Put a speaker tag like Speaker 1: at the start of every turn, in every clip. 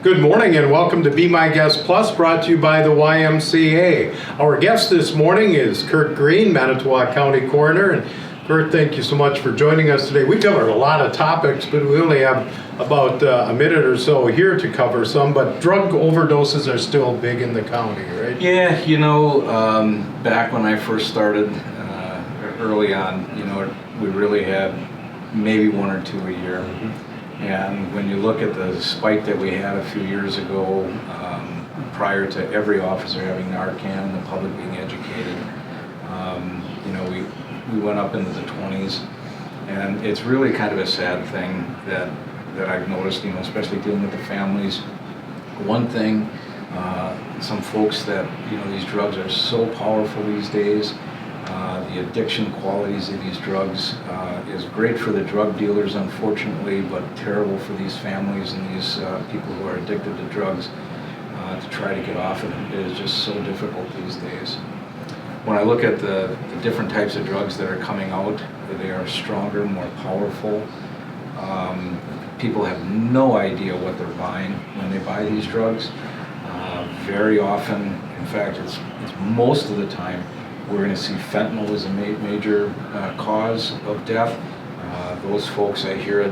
Speaker 1: Good morning and welcome to Be My Guest Plus, brought to you by the YMCA. Our guest this morning is Curt Green, Manitowoc County Coroner. And Curt, thank you so much for joining us today. We covered a lot of topics, but we only have about a minute or so here to cover some. But drug overdoses are still big in the county, right?
Speaker 2: Yeah, back when I first started early on, we really had maybe one or two a year. And when you look at the spike that we had a few years ago, prior to every officer having Narcan and the public being educated, we went up into the 20s. And it's really kind of a sad thing that I've noticed, especially dealing with the families. One thing, some folks that, these drugs are so powerful these days. The addiction qualities of these drugs is great for the drug dealers, unfortunately, but terrible for these families and these people who are addicted to drugs to try to get off it. It is just so difficult these days. When I look at the different types of drugs that are coming out, they are stronger, more powerful. People have no idea what they're buying when they buy these drugs. Very often, in fact, it's most of the time, we're going to see fentanyl as a major cause of death. Those folks, I hear it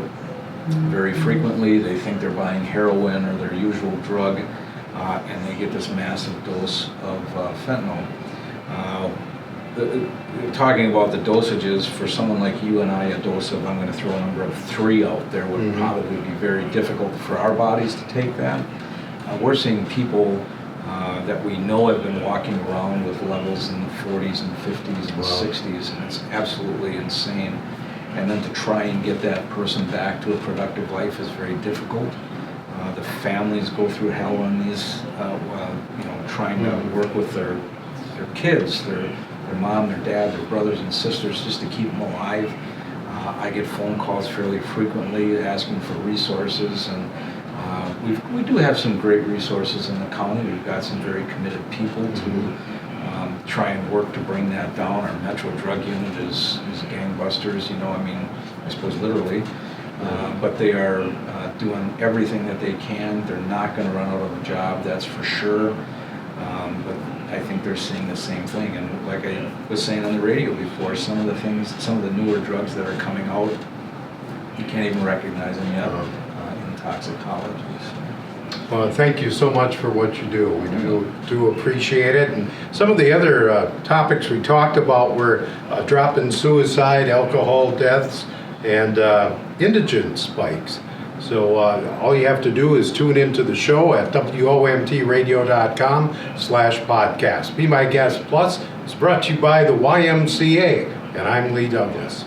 Speaker 2: very frequently. They think they're buying heroin or their usual drug, and they get this massive dose of fentanyl. Talking about the dosages, for someone like you and I, a dose of, I'm going to throw a number of 3 out there, would probably be very difficult for our bodies to take that. We're seeing people that we know have been walking around with levels in the 40s and 50s and 60s, and it's absolutely insane. And then to try and get that person back to a productive life is very difficult. The families go through hell on these, trying to work with their kids, their mom, their dad, their brothers and sisters, just to keep them alive. I get phone calls fairly frequently asking for resources, and we do have some great resources in the county. We've got some very committed people to try and work to bring that down. Our Metro Drug Unit is gangbusters, I suppose literally. But they are doing everything that they can. They're not going to run out of a job, that's for sure. But I think they're seeing the same thing. And like I was saying on the radio before, some of the newer drugs that are coming out, you can't even recognize them yet in toxicology.
Speaker 1: Well, thank you so much for what you do. We do appreciate it. And some of the other topics we talked about were drop in suicide, alcohol deaths, and indigent spikes. So all you have to do is tune into the show at womtradio.com/podcast. Be My Guest Plus is brought to you by the YMCA, and I'm Lee Douglas.